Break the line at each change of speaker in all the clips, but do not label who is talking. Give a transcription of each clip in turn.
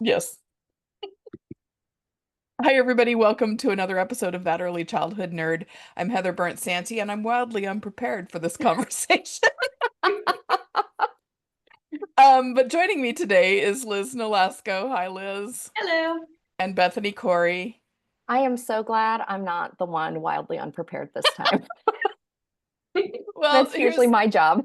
Yes. Hi, everybody. Welcome to another episode of That Early Childhood Nerd. I'm Heather Burnt Santy, and I'm wildly unprepared for this conversation. But joining me today is Liz Nolasco. Hi, Liz.
Hello.
And Bethany Corey.
I am so glad I'm not the one wildly unprepared this time.
Well,
That's usually my job.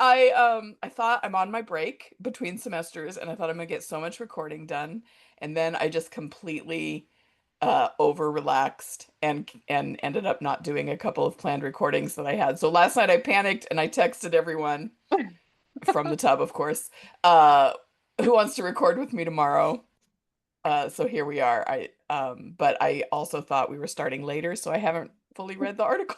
I thought I'm on my break between semesters, and I thought I'm gonna get so much recording done, and then I just completely over relaxed and ended up not doing a couple of planned recordings that I had. So last night I panicked and I texted everyone from the tub, of course, uh, who wants to record with me tomorrow. So here we are. But I also thought we were starting later, so I haven't fully read the article.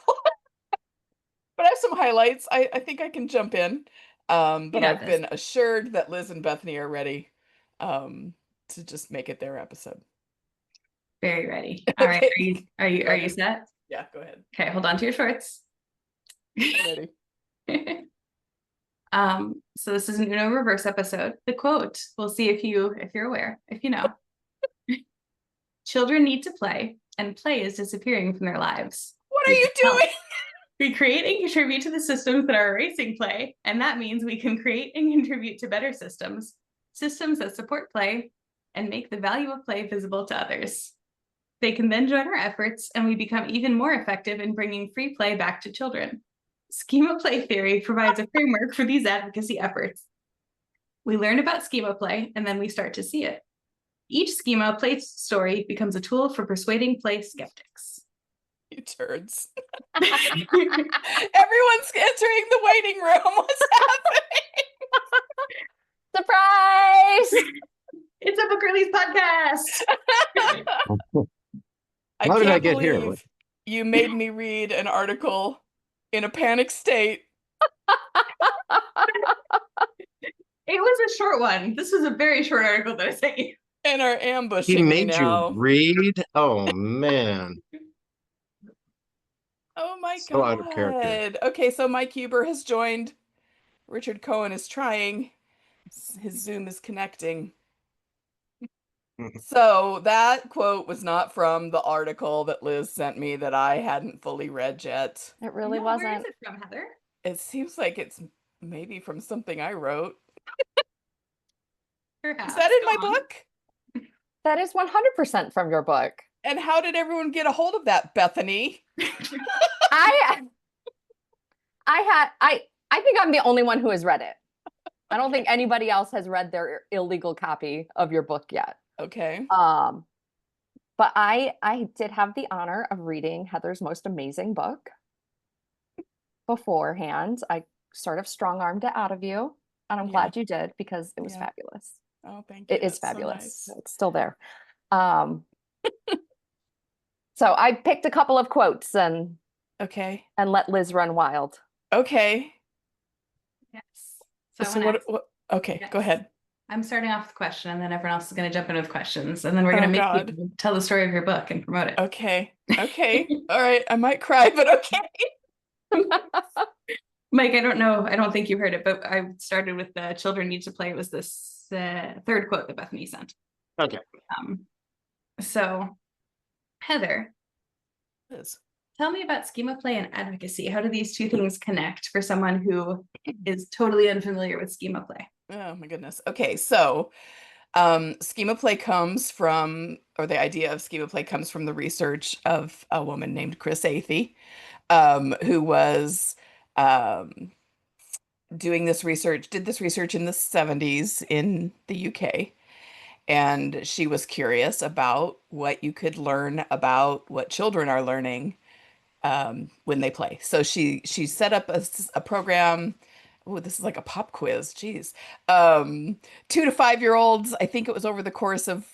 But I have some highlights. I think I can jump in. But I've been assured that Liz and Bethany are ready to just make it their episode.
Very ready. All right. Are you set?
Yeah, go ahead.
Okay, hold on to your shorts.
Ready.
So this is an Uno Reverse episode. The quote, we'll see if you're aware, if you know. Children need to play, and play is disappearing from their lives.
What are you doing?
We create and contribute to the systems that are erasing play, and that means we can create and contribute to better systems that support play and make the value of play visible to others. They can then join our efforts, and we become even more effective in bringing free play back to children. Schema play theory provides a framework for these advocacy efforts. We learn about schema play, and then we start to see it. Each schema play story becomes a tool for persuading play skeptics.
You turds. Everyone's entering the waiting room. What's happening?
Surprise!
It's a Book Release podcast.
How did I get here? You made me read an article in a panic state.
It was a short one. This was a very short article that I sent you.
And are ambushing
He
me
made
now.
you read? Oh, man.
Oh my
So out of character.
God. Okay, so Mike Huber has joined. Richard Cohen is trying. His Zoom is connecting. So that quote was not from the article that Liz sent me that I hadn't fully read yet.
It really wasn't.
Where is it from, Heather?
It seems like it's maybe from something I wrote.
Perhaps.
Is that in my book?
That is 100% from your book.
And how did everyone get a hold of that, Bethany?
I think I'm the only one who has read it. I don't think anybody else has read their illegal copy of your book yet.
Okay.
But I did have the honor of reading Heather's most amazing book beforehand. I sort of strong-armed it out of you, and I'm glad you did because it was fabulous.
Oh, thank you.
It is fabulous.
So nice.
It's still there. So I picked a couple of quotes and let Liz run wild.
Okay.
Yes.
So what okay, yes. Go ahead.
I'm starting off with a question, and then everyone else is going to jump in with questions, and then we're going to make you tell the story of your book and promote it.
Okay. All right. I might cry, but okay.
Mike, I don't know. I don't think you heard it, but I started with the children need to play. It was this third quote that Bethany sent.
Okay.
So, Heather,
Liz,
tell me about schema play and advocacy. How do these two things connect for someone who is totally unfamiliar with schema play?
Oh my goodness. Okay, so schema play comes from, or the idea of schema play comes from the research of a woman named Chris Athey, who was did this research in the 70s in the UK. And she was curious about what you could learn about what children are learning when they play. So she set up a program. Oh, this is like a pop quiz. Geez. 2 to 5-year-olds. I think it was over the course of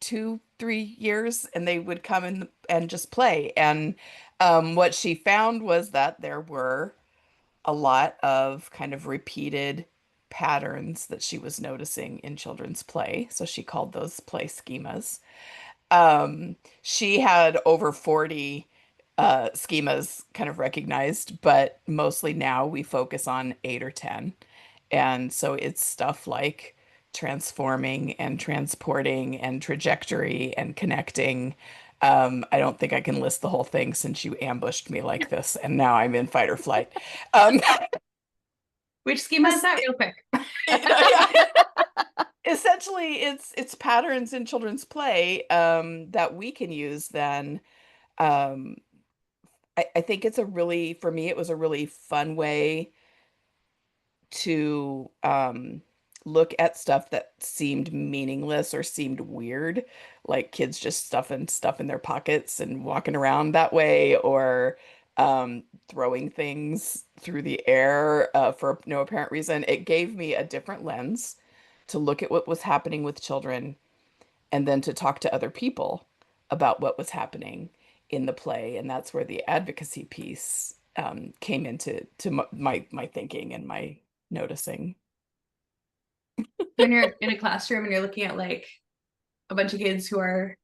2-3 years, and they would come in and just play. And what she found was that there were a lot of kind of repeated patterns that she was noticing in children's play. So she called those play schemas. She had over 40 schemas kind of recognized, but mostly now we focus on 8 or 10. And so it's stuff like transforming and transporting and trajectory and connecting. I don't think I can list the whole thing since you ambushed me like this, and now I'm in fight or flight.
Which schema is that, real quick?
Essentially, it's patterns in children's play that we can use then. Um, I think it's a really, for me, it was a really fun way to look at stuff that seemed meaningless or seemed weird, like kids just stuffing stuff in their pockets and walking around that way, or throwing things through the air for no apparent reason. It gave me a different lens to look at what was happening with children and then to talk to other people about what was happening in the play. And that's where the advocacy piece came into my thinking and my noticing.
When you're in a classroom and you're looking at like a bunch of kids who are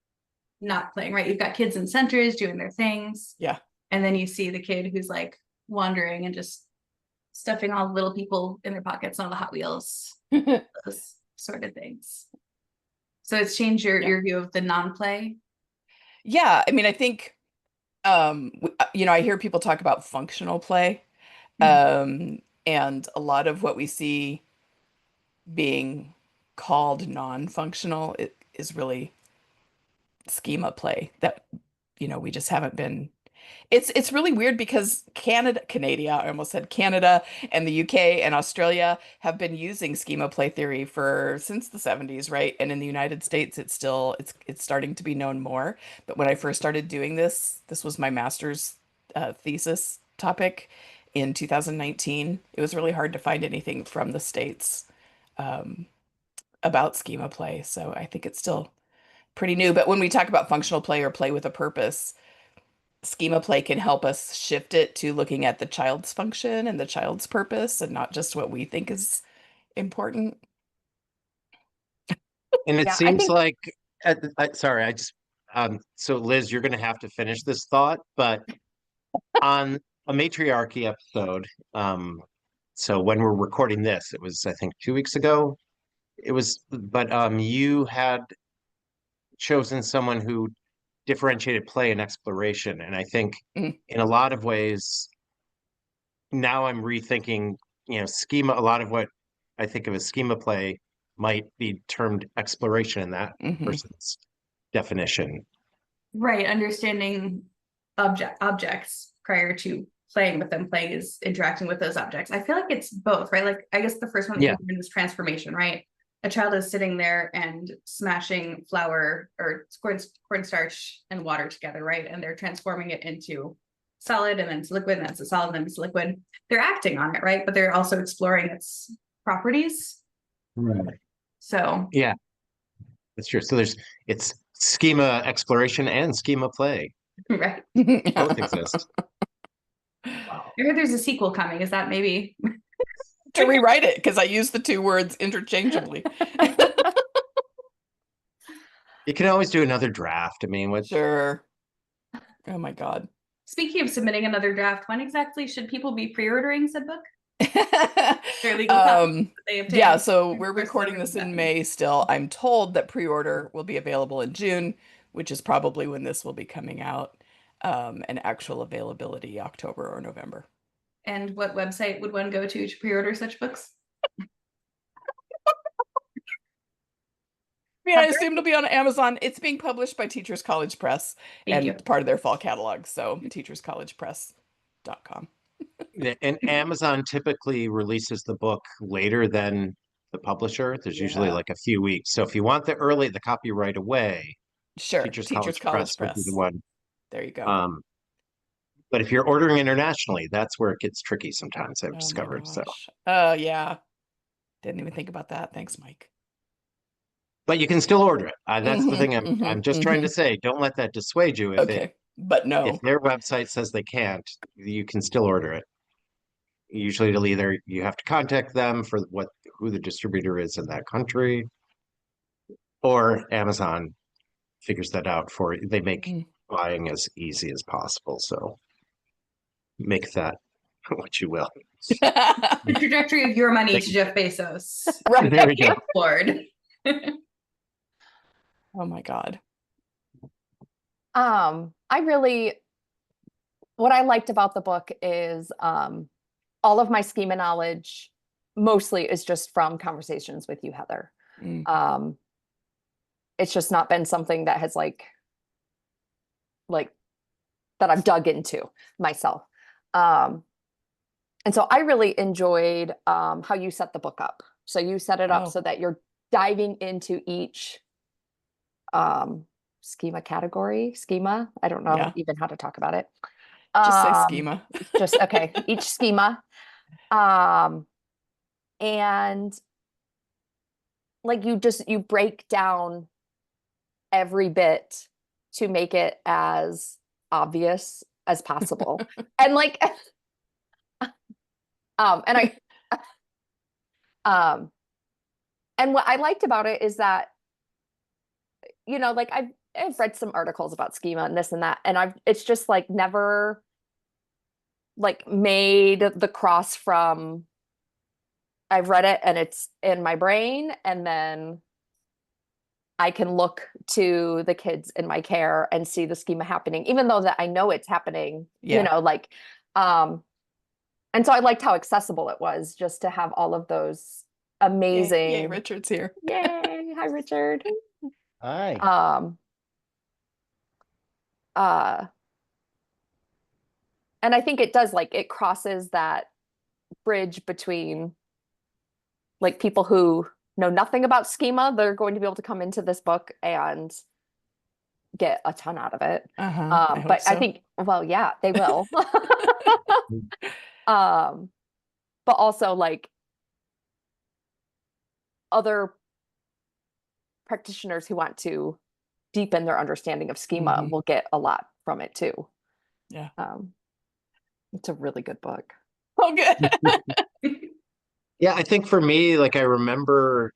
not playing, right? You've got kids in centers doing their things.
Yeah.
And then you see the kid who's like wandering and just stuffing all the little people in their pockets on the Hot Wheels, those sort of things. So it's changed your view of the non-play.
Yeah, I mean, I think I hear people talk about functional play. And a lot of what we see being called non-functional is really schema play that we just haven't been. It's really weird because Canada, I almost said Canada, and the UK and Australia have been using schema play theory since the 70s, right? And in the United States, it's starting to be known more. But when I first started doing this was my master's thesis topic in 2019. It was really hard to find anything from the States about schema play. So I think it's still pretty new. But when we talk about functional play or play with a purpose, schema play can help us shift it to looking at the child's function and the child's purpose and not just what we think is important.
And it
Yeah, I
seems
think-
like, sorry, so Liz, you're going to have to finish this thought, but on a matriarchy episode, so when we're recording this, it was, I think, 2 weeks ago. But you had chosen someone who differentiated play and exploration. And I think
Mm.
in a lot of ways, now I'm rethinking, schema. A lot of what I think of as schema play might be termed exploration in that
Mhm.
person's definition.
Right, understanding objects prior to playing with them. Play is interacting with those objects. I feel like it's both, right? Like, I guess the first one
Yeah.
is transformation, right? A child is sitting there and smashing flour or cornstarch and water together, right? And they're transforming it into solid and then to liquid, and then it's a solid and then it's liquid. They're acting on it, right? But they're also exploring its properties.
Right.
So
Yeah, that's true. So it's schema exploration and schema play.
right.
Both exist.
I heard there's a sequel coming. Is that maybe
To rewrite it because I use the two words interchangeably.
You can always do another draft. I mean,
Sure. Oh my God.
Speaking of submitting another draft, when exactly should people be pre-ordering said book? Their legal copies that they obtain?
Yeah, so we're
Of course,
recording
whatever
this in
that
May still. I'm told that pre-order will be available in June, which is probably when this will be coming out, and actual availability October or November.
And what website would one go to pre-order such books?
I assume it'll be on Amazon. It's being published by Teachers College Press
Thank
and
you.
part of their fall catalog, so teacherscollegepress.com.
and Amazon typically releases the book later than the publisher. There's usually
Yeah.
like a few weeks. So if you want the copy right away,
Sure,
Teachers
Teachers
College
College
Press would be
Press.
the one.
There you go.
But if you're ordering internationally, that's where it gets tricky sometimes, I've
Oh my
discovered. So,
gosh. Oh yeah. Didn't even think about that. Thanks, Mike.
but you can still order it. That's the
Mhm,
thing.
mhm,
I'm just trying to say, don't let that dissuade you.
Okay, but no.
If their website says they can't, you can still order it. Usually, you have to contact them for who the distributor is in that country, or Amazon figures that out for you. They make
Mm.
buying as easy as possible. So make that what you will.
The trajectory of your money
Thank
to Jeff Bezos.
Right.
There we go.
Lord.
Oh my God.
What I liked about the book is all of my schema knowledge mostly is just from conversations with you, Heather.
Mm.
It's just not been something that has like that I've dug into myself. And so I really enjoyed how you set the book up. So you set it up
Oh.
so that you're diving into each schema. I don't know
Yeah.
even how to talk about it.
Just say schema.
Just okay, each schema. And like you break down every bit to make it as obvious as possible. And like and what I liked about it is that, you know, like I've read some articles about schema and this and that, and it's just like never like made the cross from I've read it and it's in my brain, and then I can look to the kids in my care and see the schema happening, even though that I know it's happening,
Yeah.
you know, like, and so I liked how accessible it was just to have all of those amazing.
Yay, Richard's here.
Yay. Hi, Richard.
Hi.
And I think it does, like, it crosses that bridge between like people who know nothing about schema. They're going to be able to come into this book and get a ton out of it.
I
But I
so.
think, well, yeah, they will. But also like other practitioners who want to deepen their understanding of schema
Mhm.
will get a lot from it too.
Yeah.
It's a really good book.
Oh, good.
Yeah, I think for me, like I remember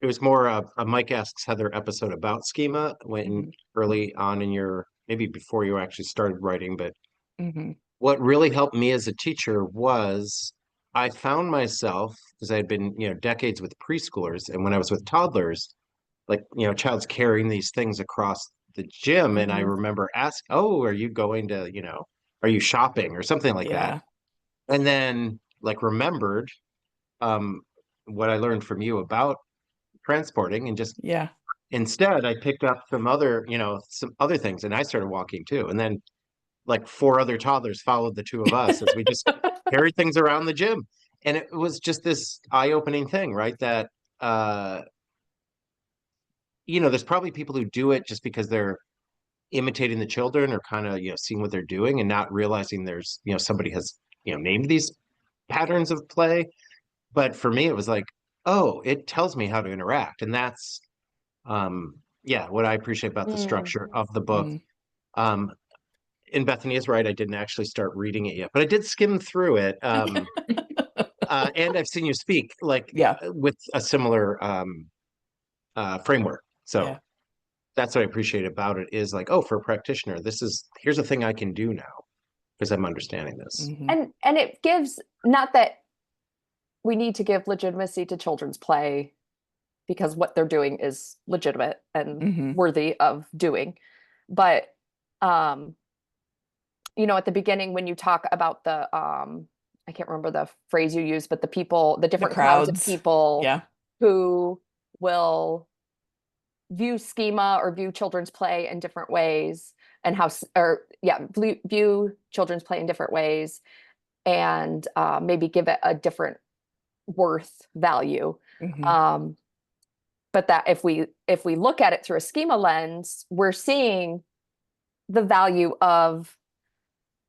it was more a Mike Asks Heather episode about schema when
Mhm.
early on in your, maybe before you actually started writing, but
Mhm.
what really helped me as a teacher was I found myself, because I had been, you know, decades with preschoolers, and when I was with toddlers, like, you know, child's carrying these things across the gym, and I
Mhm.
remember oh, are you going to, you know, are you shopping or something like that?
Yeah.
And then like remembered um what I learned from you about transporting, and just
Yeah.
instead I picked up some other, you know, some other things, and I started walking too. And then like 4 other toddlers followed the two of us as we just carried things around the gym. And it was just this eye-opening thing, right? That you know, there's probably people who do it just because they're imitating the children or kind of, you know, seeing what they're doing and not realizing there's, you know, somebody has, you know, named these patterns of play. But for me, it was like, oh, it tells me how to interact. And that's, yeah, what I appreciate about the structure of the book.
Mm.
Um, and Bethany is right. I didn't actually start reading it yet, but I did skim through it. And I've seen you speak like
Yeah.
with a similar framework. So
Yeah.
that's what I appreciate about it is like, oh, for a practitioner, here's a thing I can do now because I'm understanding this.
Mhm.
And it gives, not that we need to give legitimacy to children's play because what they're doing is legitimate and
Mhm.
worthy of doing. But you know, at the beginning when you talk about the I can't remember the phrase you used, but the people, the different crowds of
crowds.
people
Yeah.
who will view schema or view children's play in different ways, and view children's play in different ways, and maybe give it a different worth value.
Mhm.
But that if we look at it through a schema lens, we're seeing the value of,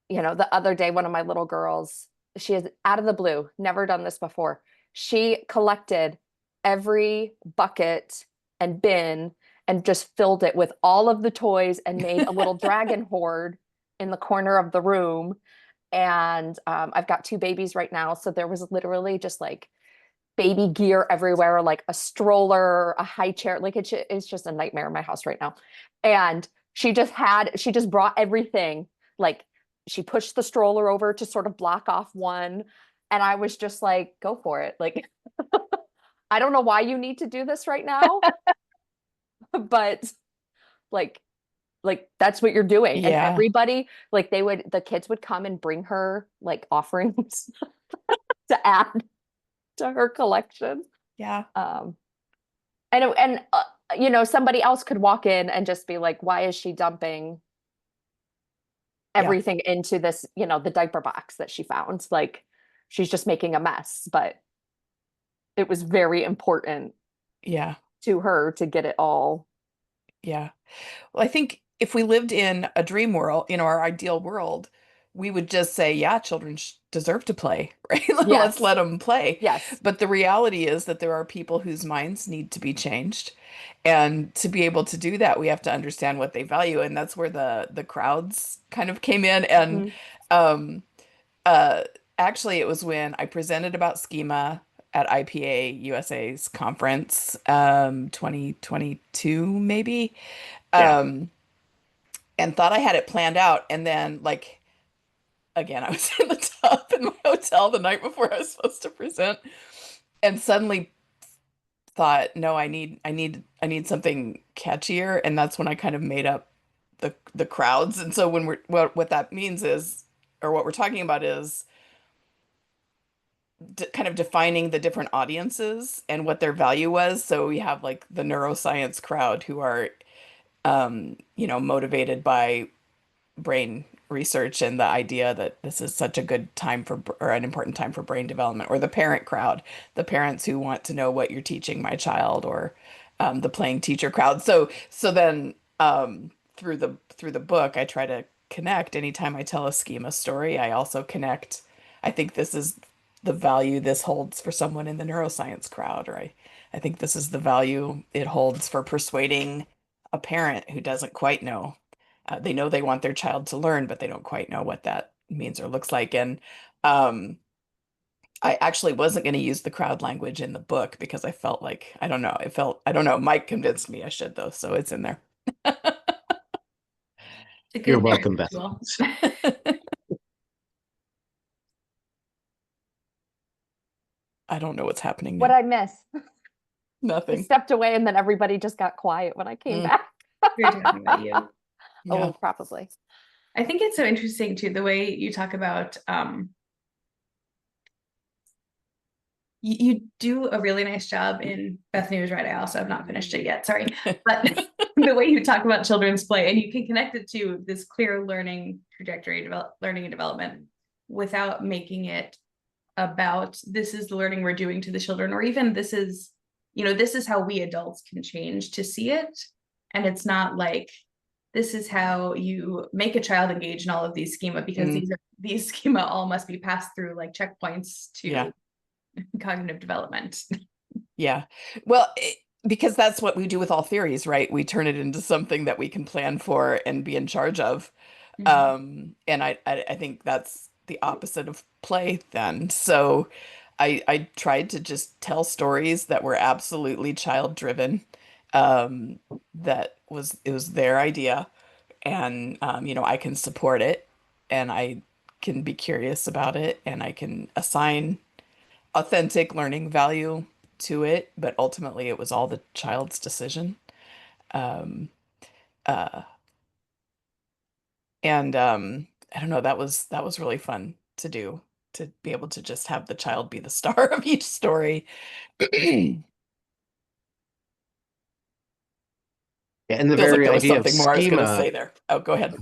you know, the other day, one of my little girls, she is out of the blue, never done this before. She collected every bucket and bin and just filled it with all of the toys and made a little dragon horde in the corner of the room. And I've got 2 babies right now. So there was literally just like baby gear everywhere, like a stroller, a high chair. Like it's just a nightmare in my house right now. And she just brought everything, like she pushed the stroller over to sort of block off one. And I was just like, go for it. Like, I don't know why you need to do this right now, but like, that's what you're doing. And
Yeah.
everybody, like the kids would come and bring her like offerings to add to her collection.
Yeah.
And somebody else could walk in and just be like, why is she dumping everything into this, the diaper box that she found? Like, she's just making a mess. But it was very important
Yeah.
to her to get it all.
Yeah. Well, I think if we lived in a dream world, our ideal world, we would just say, yeah, children deserve to play, right? Let's
Yes.
let them play.
Yes.
But the reality is that there are people whose minds need to be changed. And to be able to do that, we have to understand what they value. And that's where the crowds kind of came in. And um, uh, actually, it was when I presented about schema at IPA USA's conference, 2022, maybe.
Yeah.
And thought I had it planned out. And then, like, again, I was in the tub in my hotel the night before I was supposed to present, and suddenly thought, no, I need something catchier. And that's when I kind of made up the crowds. And so when what that means is, or what we're talking about is kind of defining the different audiences and what their value was. So we have like the neuroscience crowd who are motivated by brain research and the idea that this is such a good time or an important time for brain development, or the parent crowd, the parents who want to know what you're teaching my child, or the playing teacher crowd. So then through the book, I try to connect. Anytime I tell a schema story, I also connect. I think this is the value this holds for someone in the neuroscience crowd, or I think this is the value it holds for persuading a parent who doesn't quite know. They know they want their child to learn, but they don't quite know what that means or looks like. And um, I actually wasn't going to use the crowd language in the book because I felt like, I don't know, I don't know. Mike convinced me I should, though, so it's in there.
It's a
You're
good
welcome,
narrative
Beth.
tool.
I don't know what's happening
What
now.
I miss. I
Nothing.
stepped away and then everybody just got quiet when I came
Mm.
back.
We were talking about you.
Yeah.
Oh, probably.
I think it's so interesting too, the way you talk about you do a really nice job in Bethany was right. I also have not finished it yet. Sorry. But the way you talk about children's play, and you can connect it to this clear learning trajectory, learning and development, without making it about this is the learning we're doing to the children, or even this is how we adults can change to see it. And it's not like this is how you make a child engage in all of these schema, because these schema all must be passed through like checkpoints to cognitive development.
Yeah. Well, because that's what we do with all theories, right? We turn it into something that we can plan for and be in charge of. And I think that's the opposite of play then. So I tried to just tell stories that were absolutely child driven. It was their idea, and I can support it, and I can be curious about it, and I can assign authentic learning value to it, but ultimately it was all the child's decision. Um, uh, and I don't know, that was really fun to do, to be able to just have the child be the star of each story.
Yeah, and the
Feels like
very
there was
idea of
something more I was going to
schema,
say there. Oh, go ahead.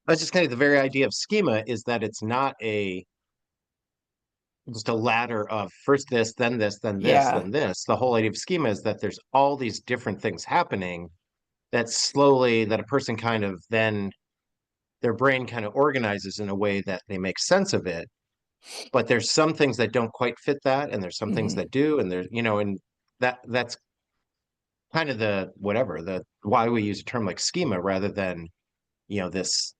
I was just kind of the very idea of schema is that it's not just a ladder of first this, then this, then this,
Yeah.
then this. The whole idea of schema is that there's all these different things happening that slowly that a person kind of then their brain kind of organizes in a way that they make sense of it. But there's some things that don't quite fit that, and there's some things
Hmm.
that do, and there's, and that's kind of the whatever, the why we use a term like schema rather than, this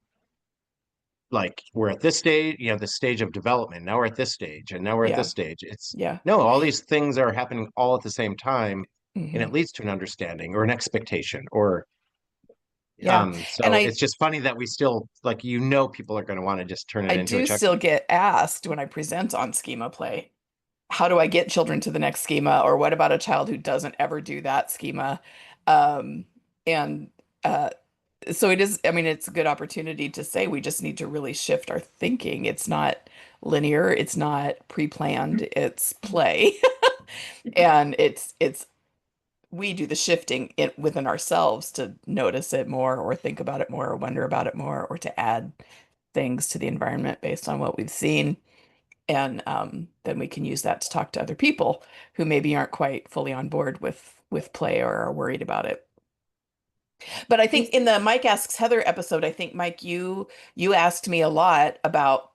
like we're at this stage, this stage of development. Now we're at this stage, and now we're at
Yeah.
this stage. It's
Yeah.
no, all these things are happening all at the same time, and
Hmm.
it leads to an understanding or an expectation or
Yeah. And
So
I
it's just funny that we still like, people are going to want to just turn it
I
into a
do still
checkbook.
get asked when I present on schema play, how do I get children to the next schema? Or what about a child who doesn't ever do that schema? Um, and uh, so it is, I mean, it's a good opportunity to say we just need to really shift our thinking. It's not linear, it's not pre-planned, it's play. And it's we do the shifting within ourselves to notice it more or think about it more or wonder about it more or to add things to the environment based on what we've seen. And then we can use that to talk to other people who maybe aren't quite fully on board with play or are worried about it. But I think in the Mike Asks Heather episode, I think Mike, you asked me a lot about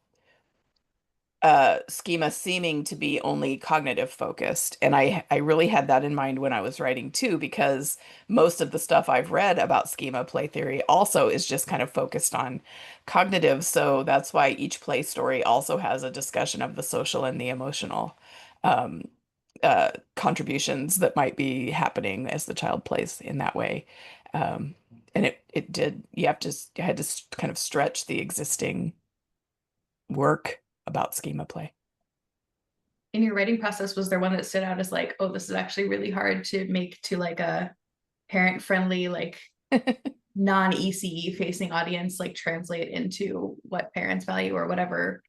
schema seeming to be only cognitive focused. And I really had that in mind when I was writing too, because most of the stuff I've read about schema play theory also is just kind of focused on cognitive. So that's why each play story also has a discussion of the social and the emotional um, contributions that might be happening as the child plays in that way. And it did, you had to kind of stretch the existing work about schema play.
In your writing process, was there one that stood out as like, oh, this is actually really hard to make to like a parent friendly, like non-ECE facing audience, like translate into what parents value or whatever,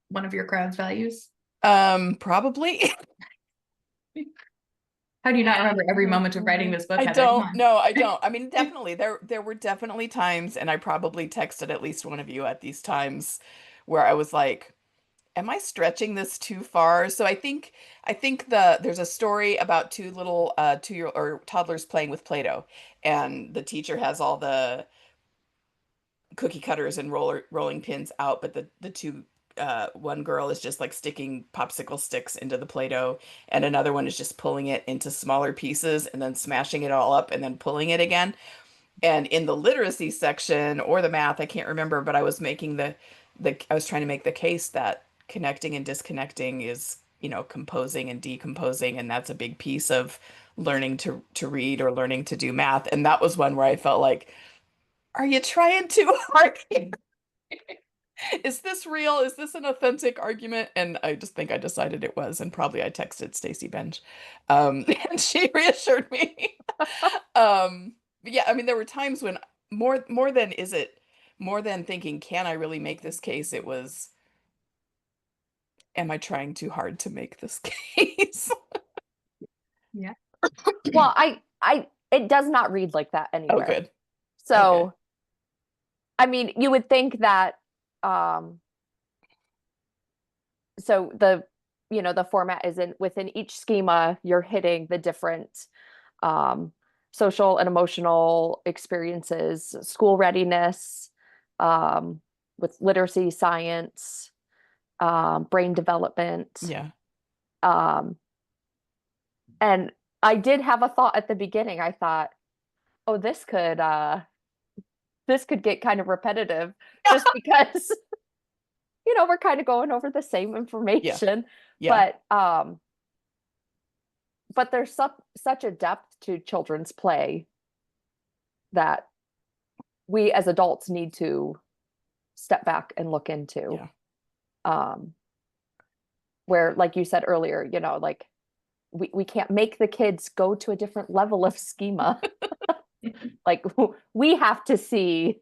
one of your crowd's values?
Probably.
How do you not remember every moment of writing this book,
I
Heather? Come
don't.
on.
No, I don't. I mean, definitely there were definitely times, and I probably texted at least one of you at these times where I was like, am I stretching this too far? So I think there's a story about two little 2-year or toddlers playing with Play-Doh, and the teacher has all the cookie cutters and rolling pins out, but the two one girl is just like sticking popsicle sticks into the Play-Doh, and another one is just pulling it into smaller pieces and then smashing it all up and then pulling it again. And in the literacy section or the math, I can't remember, but I was making the I was trying to make the case that connecting and disconnecting is, composing and decomposing, and that's a big piece of learning to read or learning to do math. And that was one where I felt like, are you trying too hard here? Is this real? Is this an authentic argument? And I just think I decided it was, and probably I texted Stacy Bench, and she reassured me. But yeah, I mean, there were times when more than thinking, can I really make this case? It was, am I trying too hard to make this case?
Yeah.
Well, it does not read like that
Oh,
anywhere.
good.
So,
Okay.
I mean, you would think that, so the format is within each schema, you're hitting the different, um, social and emotional experiences, school readiness, um, with literacy, science, brain development.
Yeah.
Um, and I did have a thought at the beginning. I thought, oh, this could get kind of repetitive just because we're kind of going over the same
Yeah.
information.
Yeah.
But there's such a depth to children's play that we as adults need to step back and look into.
Yeah.
Where, like you said earlier, like we can't make the kids go to a different level of schema. Like we have to see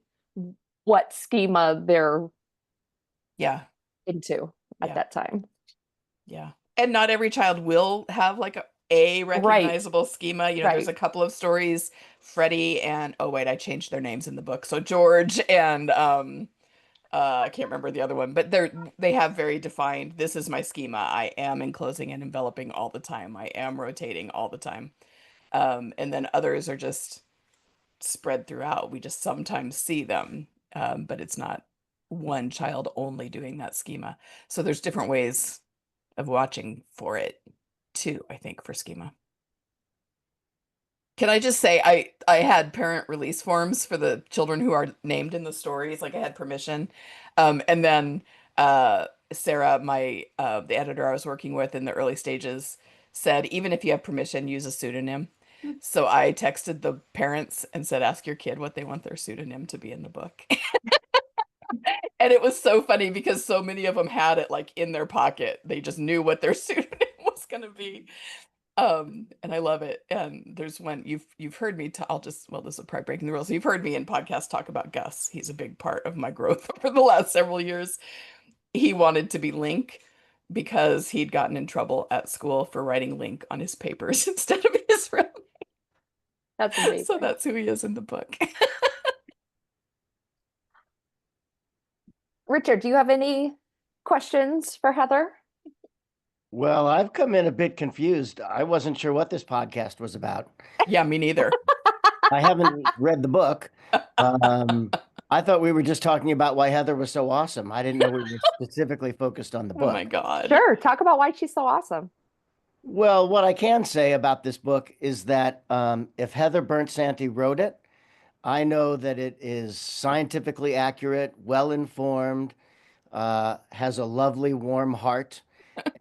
what schema they're
Yeah.
into at
Yeah.
that time.
Yeah. And not every child will have like a
Right.
recognizable schema. There's a
Right.
couple of stories, Freddie and, oh wait, I changed their names in the book. So George and I can't remember the other one, but they have very defined, this is my schema. I am enclosing and enveloping all the time. I am rotating all the time. And then others are just spread throughout. We just sometimes see them, but it's not one child only doing that schema. So there's different ways of watching for it too, I think, for schema. Can I just say I had parent release forms for the children who are named in the stories, like I had permission. And then Sarah, the editor I was working with in the early stages, said even if you have permission, use a pseudonym. So I texted the parents and said, ask your kid what they want their pseudonym to be in the book. And it was so funny because so many of them had it like in their pocket. They just knew what their pseudonym was going to be. And I love it. And there's one you've heard me I'll just, well, this is probably breaking the rules. You've heard me in podcasts talk about Gus. He's a big part of my growth over the last several years. He wanted to be Link because he'd gotten in trouble at school for writing Link on his papers instead of his real
That's
name.
amazing.
So that's who he is in the book.
Richard, do you have any questions for Heather?
Well, I've come in a bit confused. I wasn't sure what this podcast was about.
Yeah, me neither.
I haven't read the book. I thought we were just talking about why Heather was so awesome. I didn't know we were specifically focused on the
Oh my
book.
God.
Sure. Talk about why she's so awesome.
Well, what I can say about this book is that if Heather Bernt-Santy wrote it, I know that it is scientifically accurate, well-informed, has a lovely, warm heart,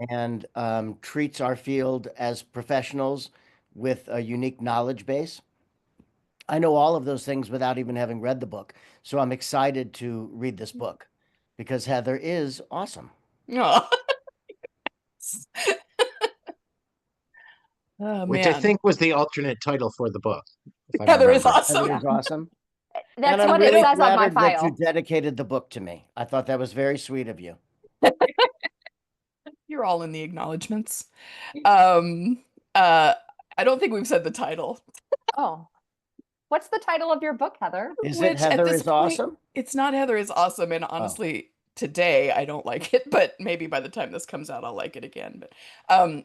and treats our field as professionals with a unique knowledge base. I know all of those things without even having read the book. So I'm excited to read this book because Heather is awesome.
Aw. Oh,
Which I
man.
think was the alternate title for the book. if I
Heather is
remember.
awesome.
Heather is awesome.
That's
And I'm
what
really
it says on my
flattered that you
file.
dedicated the book to me. I thought that was very sweet of you.
You're all in the acknowledgments. I don't think we've said the title.
Oh, what's the title of your book, Heather?
Is
Which
it
at
Heather
this
is
point,
awesome?
It's not Heather is awesome, and honestly, today I don't like it, but maybe by the time this comes out, I'll like it again. But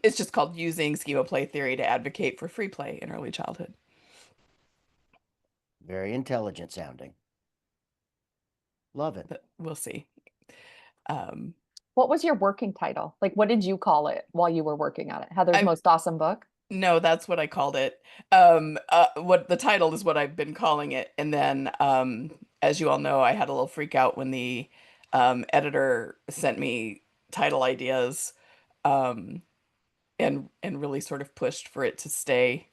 it's just called Using Schema Play Theory to Advocate for Free Play in Early Childhood.
Very intelligent sounding. Love it.
But we'll see. Um,
What was your working title? Like, what did you call it while you were working on it? Heather's
I'm-
Most Awesome Book?
No, that's what I called it. What the title is what I've been calling it. And then, as you all know, I had a little freak out when the editor sent me title ideas, and really sort of pushed for it to stay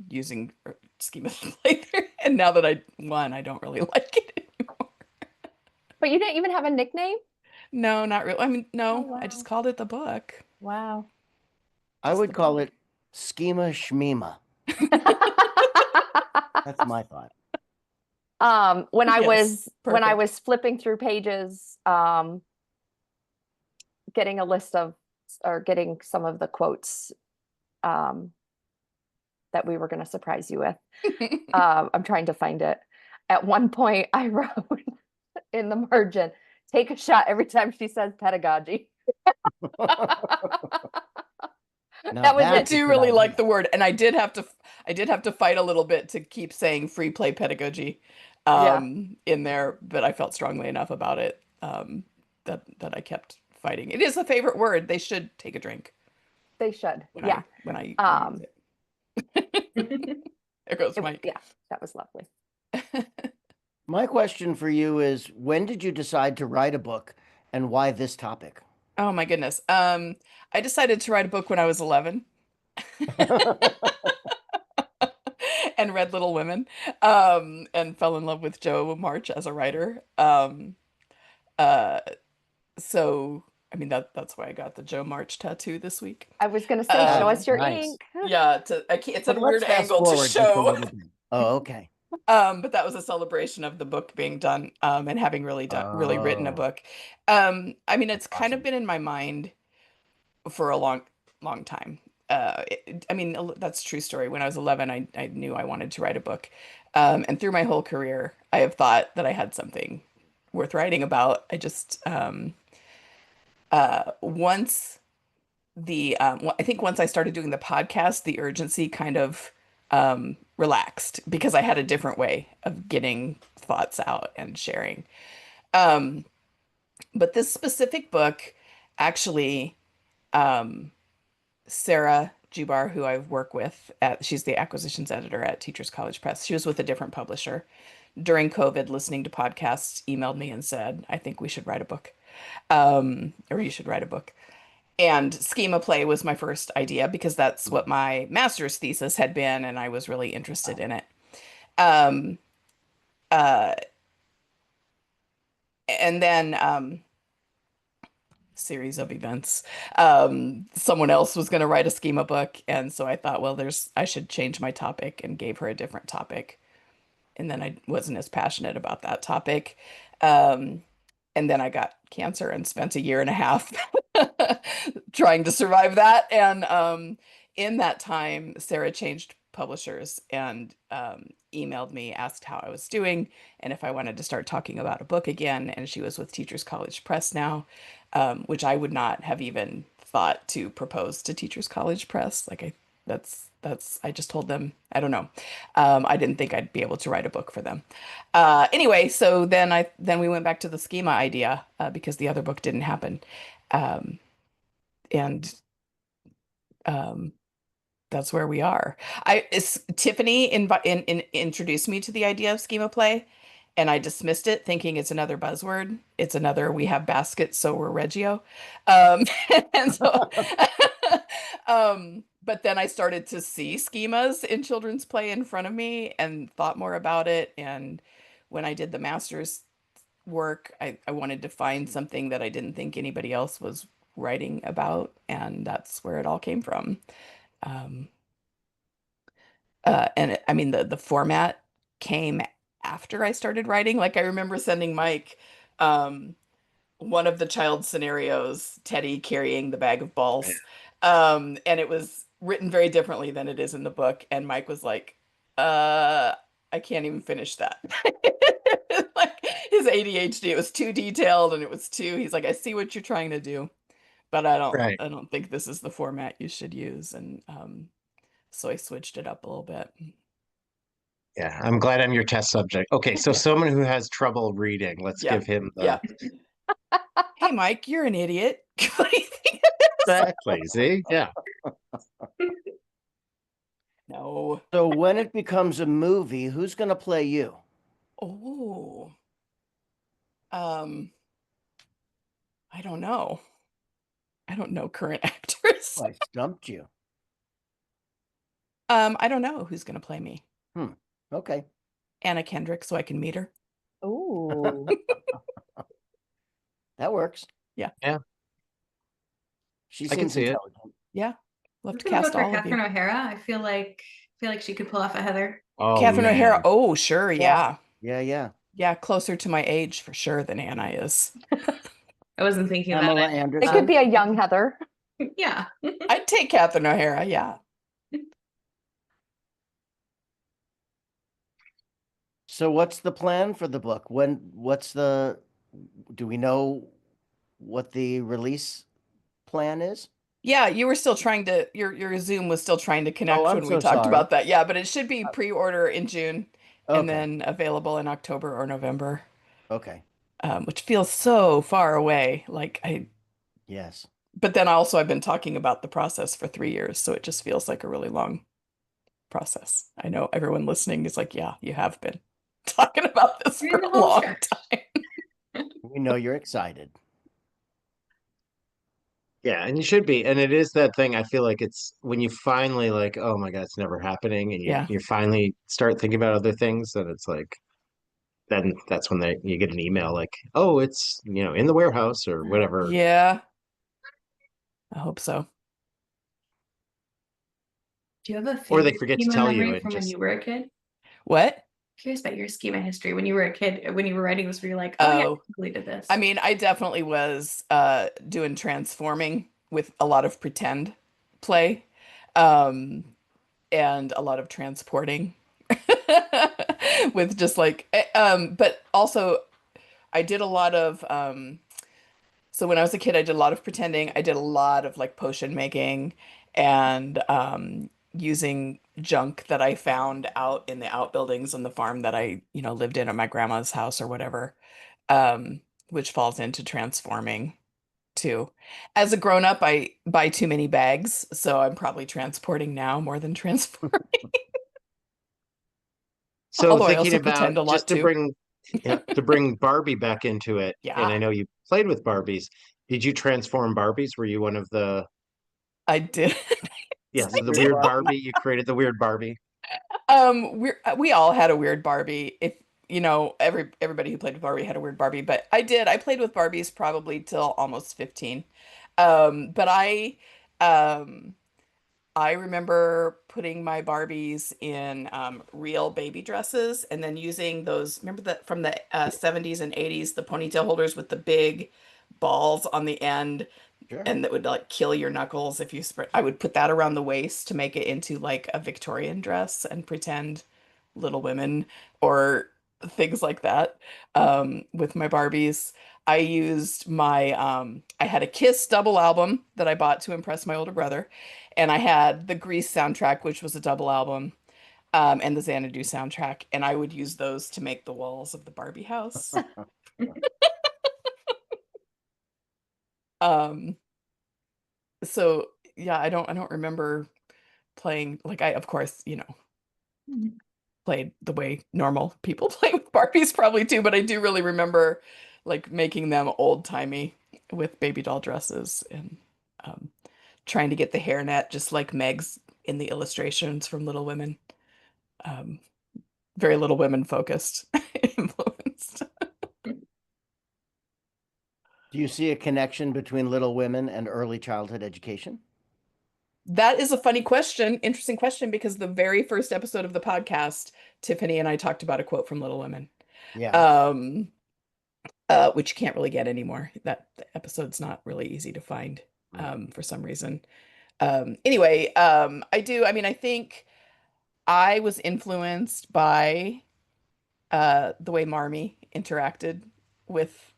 using Schema Play Theory. And now that I won, I don't really like it anymore.
But you didn't even have a nickname?
No, not really. I mean, no,
Oh,
I just
wow.
called it the book.
Wow.
I
Just
would
the
call
book.
it Schema Shmema. That's my thought.
When I
Yes,
when I
perfect.
was flipping through pages, getting a list of or getting some of the quotes that we were going to surprise you with. I'm trying to find it. At one point, I wrote in the margin, "Take a shot every time she says pedagogy."
Now
That was
I
it.
that's a
do
good
really
idea.
like the word, and I did have to fight a little bit to keep saying free play pedagogy
Yeah.
in there, but I felt strongly enough about it that I kept fighting. It is a favorite word. They should take a drink
They should.
when
Yeah.
I use
Um,
it. There goes Mike.
Yeah, that was lovely.
My question for you is, when did you decide to write a book and why this topic?
Oh my goodness. I decided to write a book when I was 11. And read Little Women, and fell in love with Jo March as a writer. So I mean that's why I got the Jo March tattoo this week.
I was going to say, show
Um,
us your
nice.
ink.
Yeah, it's at a
But
weird
let's fast
angle to
forward just a
show.
little bit. Oh, okay.
But that was a celebration of the book being done, and having really written a
Oh.
book. I mean, it's kind of
Awesome.
been in my mind for a long time. I mean, that's a true story. When I was 11, I knew I wanted to write a book. And through my whole career, I have thought that I had something worth writing about. I just, once I think once I started doing the podcast, the urgency kind of relaxed because I had a different way of getting thoughts out and sharing. But this specific book, actually, Sarah Jubar, who I work with she's the acquisitions editor at Teachers College Press. She was with a different publisher during COVID, listening to podcasts, emailed me and said, I think we should write a book. Or you should write a book. And schema play was my first idea because that's what my master's thesis had been, and I was really interested in it. Um, uh, and then series of events. Someone else was going to write a schema book, and so I thought, well, I should change my topic, and gave her a different topic. And then I wasn't as passionate about that topic. Um, and then I got cancer and spent a year and a half trying to survive that. And in that time, Sarah changed publishers and emailed me, asked how I was doing, and if I wanted to start talking about a book again. And she was with Teachers College Press now, which I would not have even thought to propose to Teachers College Press. Like that's I just told them, I don't know. I didn't think I'd be able to write a book for them. Anyway, so then we went back to the schema idea because the other book didn't happen. And that's where we are. Tiffany introduced me to the idea of schema play, and I dismissed it, thinking it's another buzzword. It's another, we have baskets, so we're Reggio. And so, but then I started to see schemas in children's play in front of me and thought more about it. And when I did the master's work, I wanted to find something that I didn't think anybody else was writing about, and that's where it all came from. And I mean, the format came after I started writing. Like, I remember sending Mike one of the child scenarios, Teddy carrying the bag of balls. And it was written very differently than it is in the book. And Mike was like, I can't even finish that. Like, his ADHD, it was too detailed, and he's like, I see what you're trying to do, but I
Right.
don't think this is the format you should use. And so I switched it up a little bit.
Yeah, I'm glad I'm your test subject. Okay, so
Yeah.
someone who has trouble reading, let's
Yeah.
give him
Yeah.
the
Hey, Mike, you're an idiot. What do you think?
exactly. See, yeah.
No.
So when it becomes a movie, who's going to play you?
Oh. Um, I don't know. I don't know current actors.
I stumped you.
I don't know who's gonna play me.
Okay.
Anna Kendrick, so I can meet her.
Ooh.
That works.
Yeah.
Yeah.
She
I can
seems
see it.
intelligent.
Yeah. Love
I'm
to
gonna
cast
vote for
all of
Catherine
you.
O'Hara. I feel like she could pull off a Heather.
Oh
Catherine
man.
O'Hara. Oh, sure. Yeah.
Yeah.
Yeah. Closer to my age for sure than Anna is.
I wasn't thinking
Pamela
that.
It
Anderson.
could be a young Heather.
Yeah.
I'd take Catherine O'Hara. Yeah.
So what's the plan for the book? Do we know what the release plan is?
Yeah, you were still trying to, your Zoom was still trying to connect
I'm
when we
so
talked
sorry.
about that. Yeah, but it should be pre-order in June and
Okay.
then available in October or November,
Okay.
which feels so far away.
Yes.
But then also I've been talking about the process for 3 years, so it just feels like a really long process. I know everyone listening is like, yeah, you have been talking about this
You're
for
in the
a
home
long
stretch.
time.
We know you're excited.
Yeah, and you should be. And it is that thing. I feel like it's when you finally like, oh my God, it's never happening, and
Yeah.
you finally start thinking about other things, and it's like then that's when you get an email like, oh, it's in the warehouse or whatever.
Yeah. I hope so.
Do you have a
Or they
favorite
forget to
schema
tell you
memory
and
from when
just
you were a kid?
What?
Curious about your schema history when you were a kid, when you were writing this, where you're like, oh yeah, I
Oh,
completed this.
I mean, I definitely was doing transforming with a lot of pretend play, and a lot of transporting with just but also I did a lot of so when I was a kid, I did a lot of pretending. I did a lot of like potion making and using junk that I found out in the outbuildings on the farm that I, lived in at my grandma's house or whatever, which falls into transforming too. As a grown up, I buy too many bags, so I'm probably transporting now more than transforming.
so
Although I
thinking
also
about
pretend a lot
just to
too.
bring Barbie back into it, and
Yeah.
I know you played with Barbies. Did you transform Barbies? Were you one of the,
I did.
yes,
I
the
did.
weird Barbie? You created the weird Barbie?
We all had a weird Barbie. If you know, everybody who played with Barbie had a weird Barbie, but I did. I played with Barbies probably till almost 15. But um I remember putting my Barbies in real baby dresses and then using those, remember that from the 70s and 80s, the ponytail holders with the big balls on the end
Sure.
and that would like kill your knuckles if you spread. I would put that around the waist to make it into like a Victorian dress and pretend Little Women or things like that with my Barbies. I used my I had a Kiss double album that I bought to impress my older brother, and I had the Grease soundtrack, which was a double album, and the Xanadu soundtrack, and I would use those to make the walls of the Barbie house. Um, so yeah, I don't remember playing like I of course, played the way normal people play with Barbies probably too, but I do really remember like making them old-timey with baby doll dresses and um, trying to get the hairnet just like Meg's in the illustrations from Little Women. Um, very Little Women focused, influenced.
Do you see a connection between Little Women and early childhood education?
That is a funny question, interesting question, because the very first episode of the podcast, Tiffany and I talked about a quote from Little Women.
Yeah.
Um, which you can't really get anymore. That episode's not really easy to find for some reason. Anyway, I mean, I think I was influenced by the way Marmee interacted with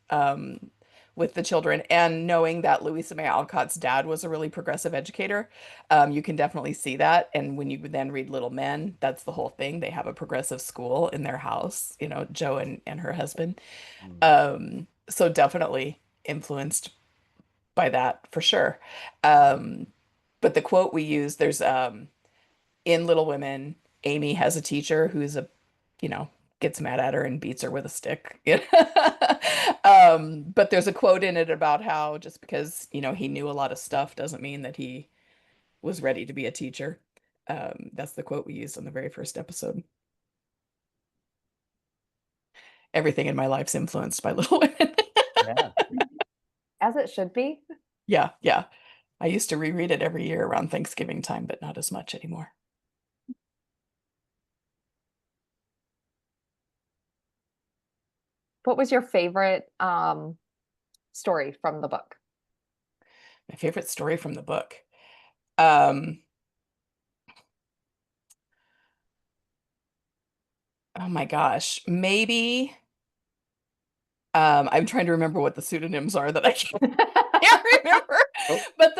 the children and knowing that Louisa May Alcott's dad was a really progressive educator. You can definitely see that. And when you then read Little Men, that's the whole thing. They have a progressive school in their house, Jo and her husband. So definitely influenced by that for sure. Um, but the quote we use, there's in Little Women, Amy has a teacher who's you know, gets mad at her and beats her with a stick. But there's a quote in it about how just because, he knew a lot of stuff doesn't mean that he was ready to be a teacher. That's the quote we used on the very first episode. Everything in my life's influenced by Little Women.
Yeah.
As it should be.
Yeah, yeah. I used to reread it every year around Thanksgiving time, but not as much anymore.
What was your favorite story from the book?
My favorite story from the book. Um, oh my gosh, maybe I'm trying to remember what the pseudonyms are that I can't remember.
Oh.
But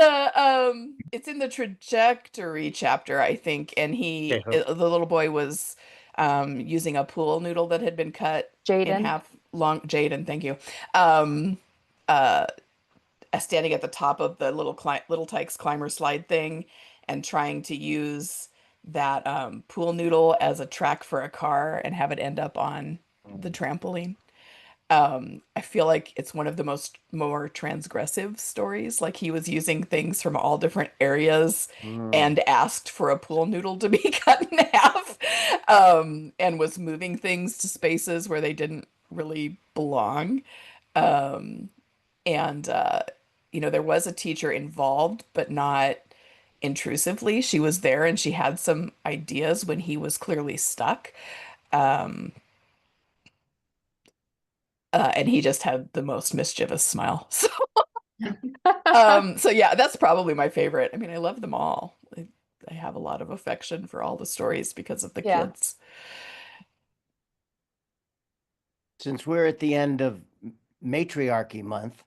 it's in the trajectory chapter, I think, and
Okay,
the little boy was using a pool noodle that had been cut in
Jaden.
half long. Jaden, thank you. Um, uh, Standing at the top of the Little Tikes climber slide thing and trying to use that pool noodle as a track for a car and have it end up on the trampoline. I feel like it's one of the more transgressive stories. Like he was using things from all different areas and asked for a pool noodle to be cut in half, and was moving things to spaces where they didn't really belong. Um, and there was a teacher involved, but not intrusively. She was there and she had some ideas when he was clearly stuck. Um, and he just had the most mischievous smile. So yeah, that's probably my favorite. I mean, I love them all. I have a lot of affection for all the stories because of the
Yeah.
kids.
Since we're at the end of Matriarchy Month,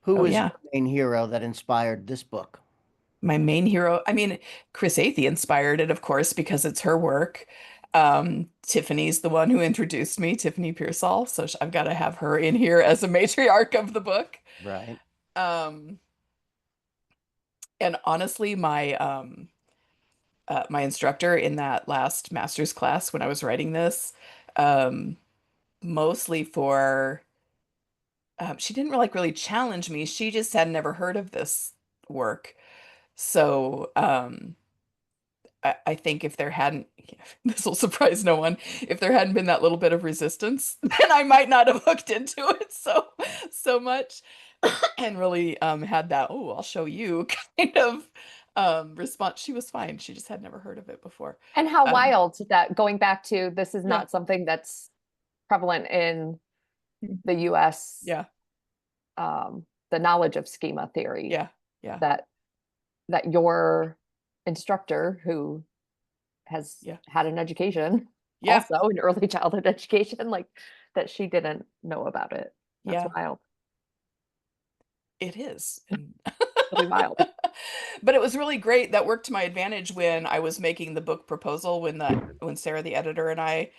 who
Oh
was
yeah.
your main hero that inspired this book?
My main hero, I mean, Chris Athey inspired it, of course, because it's her work. Tiffany's the one who introduced me, Tiffany Pearsall, so I've got to have her in here as a matriarch of the book.
Right.
Um, and honestly, my instructor in that last master's class when I was writing this, um, mostly for she didn't really challenge me. She just had never heard of this work. So I think if there hadn't, this will surprise no one, if there hadn't been that little bit of resistance, then I might not have hooked into it so much, and really had that, oh, I'll show you kind of response. She was fine. She just had never heard of it before.
And how
Um,
wild that going back to this is
Yeah.
not something that's prevalent in the US,
Yeah,
the knowledge of schema theory,
yeah, yeah,
that your instructor who has
Yeah.
had an education,
yeah,
also an early childhood education, like that she didn't know about it. That's
yeah.
wild.
It is. And
Really wild.
but it was really great. That worked to my advantage when I was making the book proposal, when Sarah, the editor, and I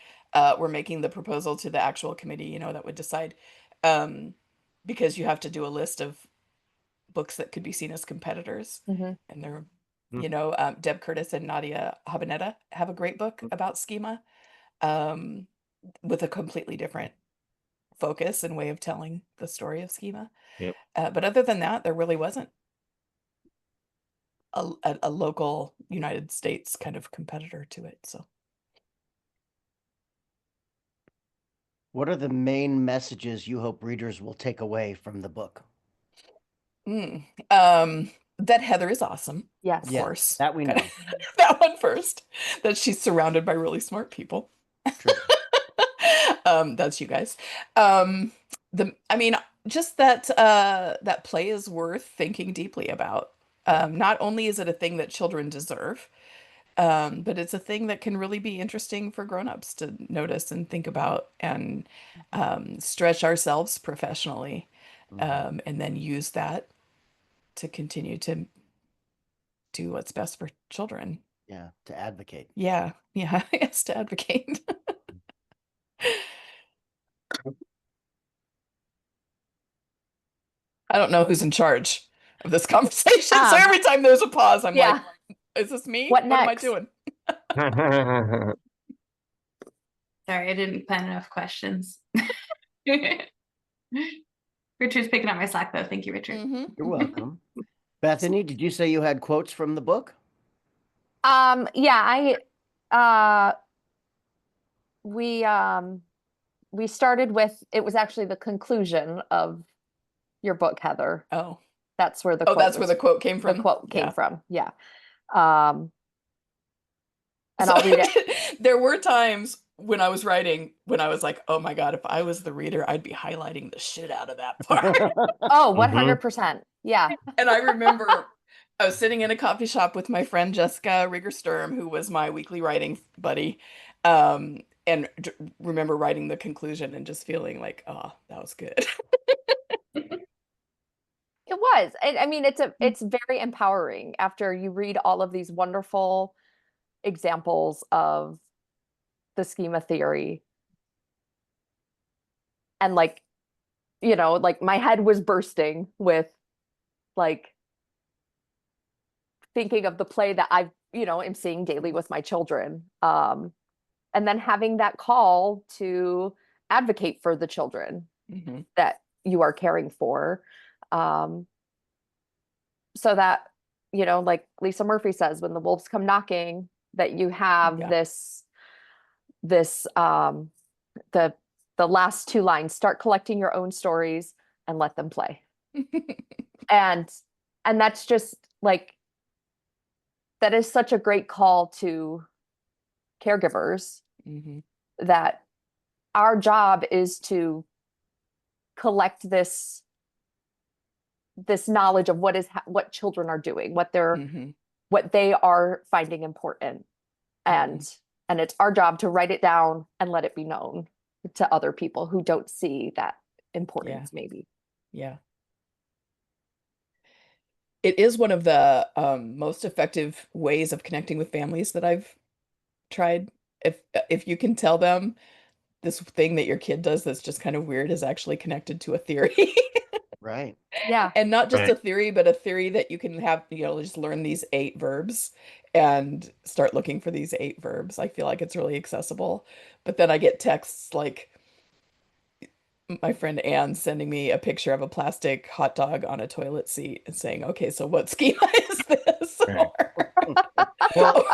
were making the proposal to the actual committee, that would decide. Um, because you have to do a list of books that could be seen as competitors.
Mhm.
And they're,
Mm.
Deb Curtis and Nadia Habanetta have a great book about schema, um, with a completely different focus and way of telling the story of schema.
Yep.
But other than that, there really wasn't a local United States kind of competitor to it. So
What are the main messages you hope readers will take away from the book?
mm, um, that Heather is awesome,
Yes.
of
Yeah,
course.
that we know.
Gotta- that one first. That she's surrounded by really smart people.
True.
That's you guys. I mean, just that that play is worth thinking deeply about. Not only is it a thing that children deserve, but it's a thing that can really be interesting for grown-ups to notice and think about, and stretch ourselves professionally,
Mhm.
and then use that to continue to do what's best for children.
Yeah, to advocate.
Yeah, yeah, yes, to advocate. I don't know who's in charge of this conversation, so
Um,
every time there's a pause, I'm like,
Yeah.
is this me?
What
What am I
next?
doing?
Sorry, I didn't plan enough questions. Richard's picking up my slack though. Thank you, Richard.
Mhm.
You're welcome. Bethany, did you say you had quotes from the book?
Yeah, we started with, it was actually the conclusion of your book, Heather.
Oh,
That's where the
oh,
quote
that's where the
was-
quote came
the
from.
quote came
Yeah.
from. Yeah. And
So
I'll read it.
there were times when I was writing, when I was like, oh my God, if I was the reader, I'd be highlighting the shit out of that part.
Oh,
Mhm.
100%. Yeah.
And I remember I was sitting in a coffee shop with my friend Jessica Rigger-Sturm, who was my weekly writing buddy, and remember writing the conclusion and just feeling like, oh, that was good.
It was. I mean, it's very empowering after you read all of these wonderful examples of the schema theory. And like, like my head was bursting with like thinking of the play that I've, am seeing daily with my children. And then having that call to advocate for the children
Mhm.
that you are caring for. So that, like Lisa Murphy says, when the wolves come knocking, that you have
Yeah.
this, the last two lines, start collecting your own stories and let them play. And that's just like, that is such a great call to caregivers,
Mhm.
that our job is to collect this knowledge of what children are doing,
Mhm.
what they are finding important, and it's our job to write it down and let it be known to other people who don't see that importance. Maybe.
Yeah. It is one of the most effective ways of connecting with families that I've tried. If you can tell them this thing that your kid does that's just kind of weird is actually connected to a theory.
Right.
Yeah.
And not just a
Right.
theory, but a theory that you can have, just learn these 8 verbs and start looking for these 8 verbs. I feel like it's really accessible. But then I get texts like, my friend Anne sending me a picture of a plastic hot dog on a toilet seat and saying, "Okay, so what schema is this?"
Right. Well,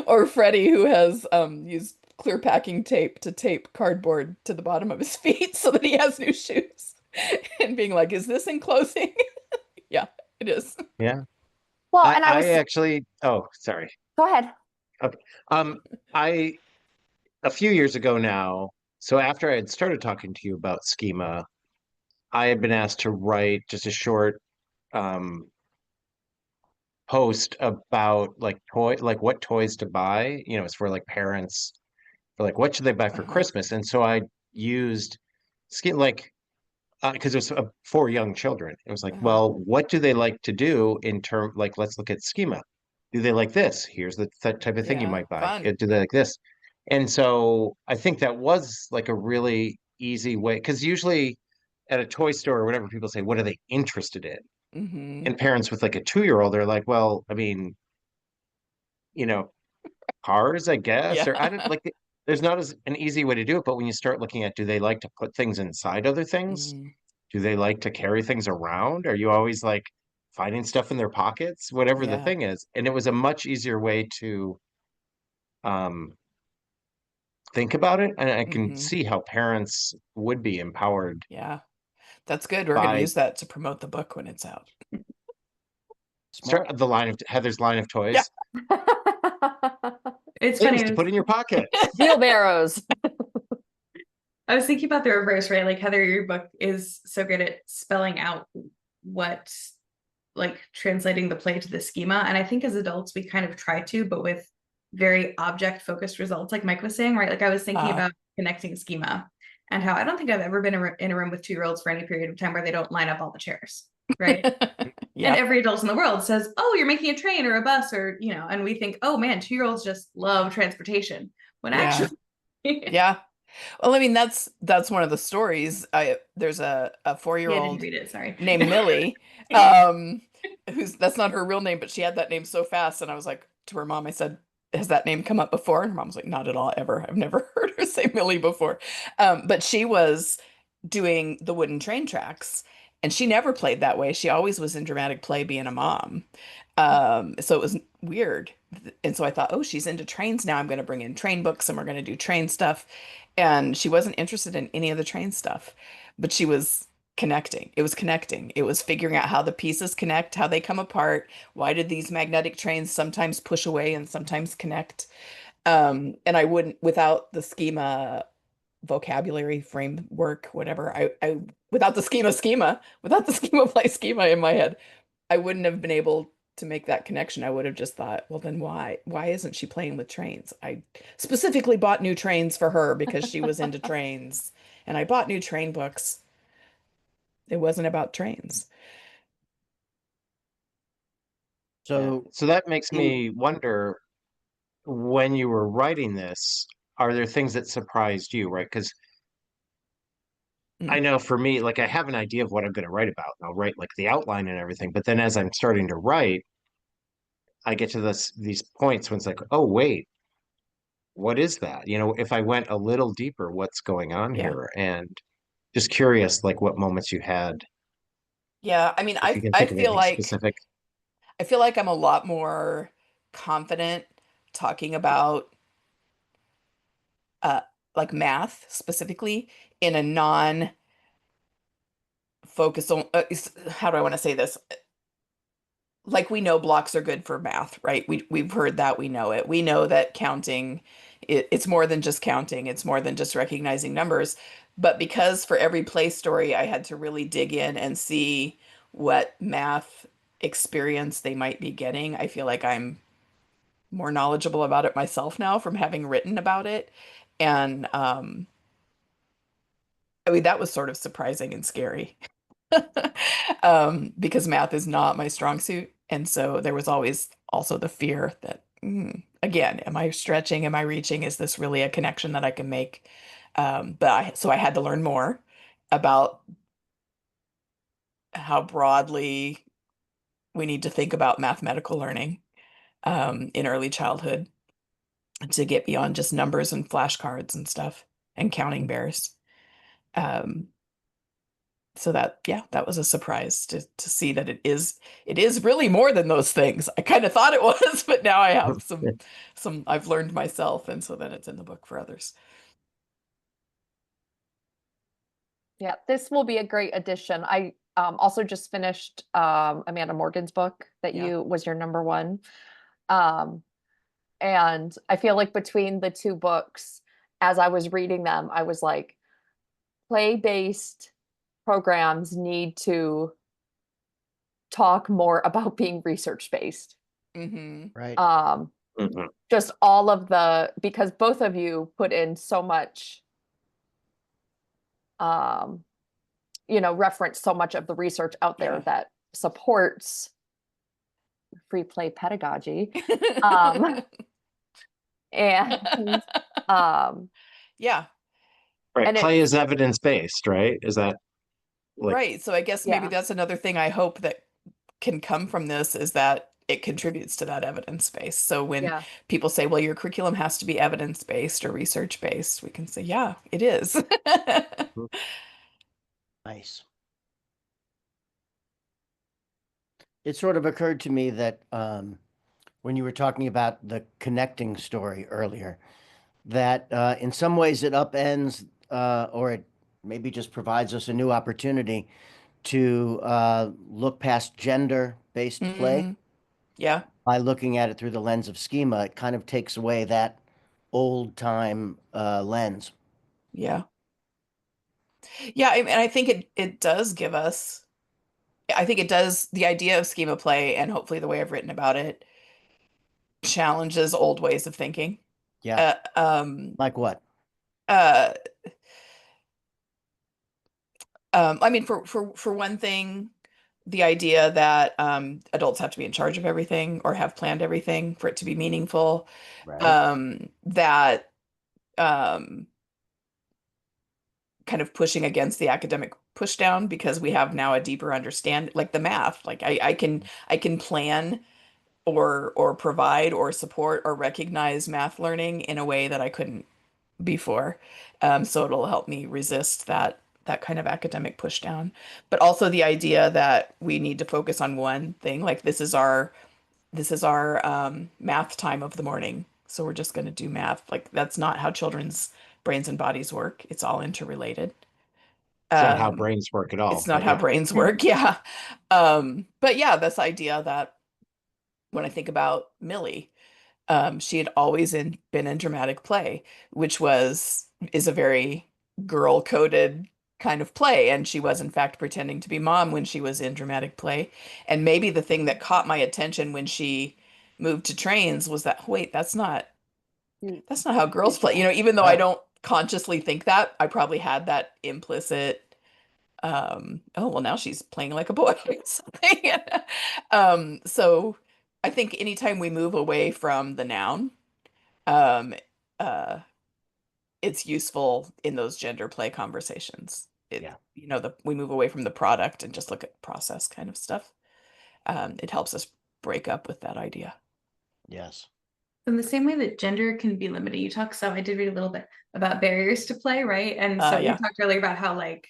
Or Freddie, who has used clear packing tape to tape cardboard to the bottom of his feet so that he has new shoes, and being like, "Is this enclosing?" Yeah, it is.
yeah.
Well,
I
and I
I
was,
actually, oh, sorry.
go ahead.
Okay. I a few years ago now, so after I had started talking to you about schema, I had been asked to write just a short um post about like what toys to buy. It's for like parents, for like what should they buy for
Uh-huh.
Christmas. And so I used ski like because it was for young children. It was like,
Uh-huh.
well, what do they like to do in term like let's look at schema. Do they like this? Here's the type of thing you
Yeah,
might buy.
fun.
Do they like this? And so I think that was like a really easy way because usually at a toy store or whatever, people say, what are they interested in?
Hmm.
And parents with like a 2-year-old, they're like, well, I mean, you know, cars, I guess,
Yeah.
or I don't like there's not as an easy way to do it, but when you start looking at do they like to put things inside other things?
Mm,
Do they like to carry things around? Are you always like finding stuff in their pockets? Whatever the
yeah.
thing is. And it was a much easier way to um think about it. And I can
Hmm.
see how parents would be empowered
Yeah. That's good. We're going to
by
use that to promote the book when it's out.
start
Smart.
the line of Heather's line of
Yeah.
toys.
It's
Things
funny.
to put in your pocket.
Wheelbarrows.
I was thinking about the reverse, right? Like Heather, your book is so good at spelling out what, like translating the play to the schema. And I think as adults, we kind of try to, but with very object focused results, like Mike was saying, right? Like I was thinking
Uh,
about connecting schema and how I don't think I've ever been in a room with 2-year-olds for any period of time where they don't line up all the chairs, right? And
yeah.
every adult in the world says, "Oh, you're making a train or a bus," or and we think, "Oh man, 2-year-olds just love transportation." When
Yeah.
actually,
Yeah. Well, I mean, that's one of the stories. There's a
yeah, I didn't
4-year-old
read it. Sorry.
named Millie, um, who's that's not her real name, but she had that name so fast, and I was like to her mom, I said, "Has that name come up before?" And her mom was like, "Not at all, ever. I've never heard her say Millie before." But she was doing the wooden train tracks, and she never played that way. She always was in dramatic play being a mom. So it was weird. And so I thought, oh, she's into trains now. I'm going to bring in train books and we're going to do train stuff. And she wasn't interested in any of the train stuff, but she was connecting. It was connecting. It was figuring out how the pieces connect, how they come apart. Why did these magnetic trains sometimes push away and sometimes connect? And I wouldn't, without the schema vocabulary framework, whatever, without the without the schema play schema in my head, I wouldn't have been able to make that connection. I would have just thought, well, then why isn't she playing with trains? I specifically bought new trains for her because she was into trains, and I bought new train books. It wasn't about trains.
Yeah.
So
So that makes
in
me wonder when you were writing this, are there things that surprised you, right? Because I
Mm,
know for me, like I have an idea of what I'm going to write about, and I'll write like the outline and everything. But then as I'm starting to write, I get to these points when it's like, oh wait, what is that? If I went a little deeper, what's going on
yeah.
here? And just curious, like what moments you had,
Yeah, I mean,
if you can
I
think of
feel
anything
like
specific.
I'm a lot more confident talking about uh like math specifically in a non focus on how do I want to say this? Like we know blocks are good for math, right? We've heard that, we know it. We know that counting it's more than just counting, it's more than just recognizing numbers. But because for every play story I had to really dig in and see what math experience they might be getting, I feel like I'm more knowledgeable about it myself now from having written about it. And I mean that was sort of surprising and scary. Because math is not my strong suit. And so there was always also the fear that, again, am I stretching? Am I reaching? Is this really a connection that I can make? So I had to learn more about how broadly we need to think about mathematical learning in early childhood to get beyond just numbers and flashcards and stuff and counting bears. Um, so that, yeah, that was a surprise to see that it is really more than those things. I kind of thought it was, but now I have some I've learned myself, and so then it's in the book for others.
Yeah, this will be a great addition. I also just finished Amanda Morgan's book that
Yeah.
was your number one. And I feel like between the two books, as I was reading them, I was like, play-based programs need to talk more about being research-based.
Mm-hmm.
Right.
Mhm.
Just all of because both of you put in so much, reference so much of the research out there
Yeah.
that supports free play pedagogy. And
Yeah.
Right.
and
Play
it's
is evidence-based, right? Is that like,
Right. So I guess maybe
yeah,
that's another thing I hope that can come from this, is that it contributes to that evidence base. So when
yeah.
people say, well, your curriculum has to be evidence based or research based, we can say, yeah, it is.
Nice. It sort of occurred to me that when you were talking about the connecting story earlier, that in some ways it upends or it maybe just provides us a new opportunity to look past gender-based play
Mm, yeah.
by looking at it through the lens of schema. It kind of takes away that old time lens.
Yeah. Yeah. And I think it does give us, I think it does, the idea of schema play, and hopefully the way I've written about it, challenges old ways of thinking.
Yeah.
Uh, um,
Like what?
uh, I mean, for one thing, the idea that adults have to be in charge of everything or have planned everything for it to be meaningful.
Right.
That um, kind of pushing against the academic push down, because we have now a deeper understand, like the math. Like I can plan or provide or support or recognize math learning in a way that I couldn't before. So it'll help me resist that kind of academic push down. But also the idea that we need to focus on one thing, like this is our math time of the morning. So we're just going to do math. Like that's not how children's brains and bodies work. It's all interrelated.
it's not how
Um,
brains work at all,
it's not
but
how
yeah.
brains work. Yeah. But yeah, this idea that when I think about Millie, she had always been in dramatic play, which is a very girl coded kind of play. And she was, in fact, pretending to be mom when she was in dramatic play. And maybe the thing that caught my attention when she moved to trains was that, wait,
Mm.
that's not how girls play. Even though I
Right.
don't consciously think that, I probably had that implicit, oh, well, now she's playing like a boy or something. So I think anytime we move away from the noun, um, uh, it's useful in those gender play conversations.
Yeah.
We move away from the product and just look at process kind of stuff. It helps us break up with that idea.
Yes.
In the same way that gender can be limited, you talk some, I did read a little bit about barriers to play, right? And so you
Yeah.
talked earlier about how like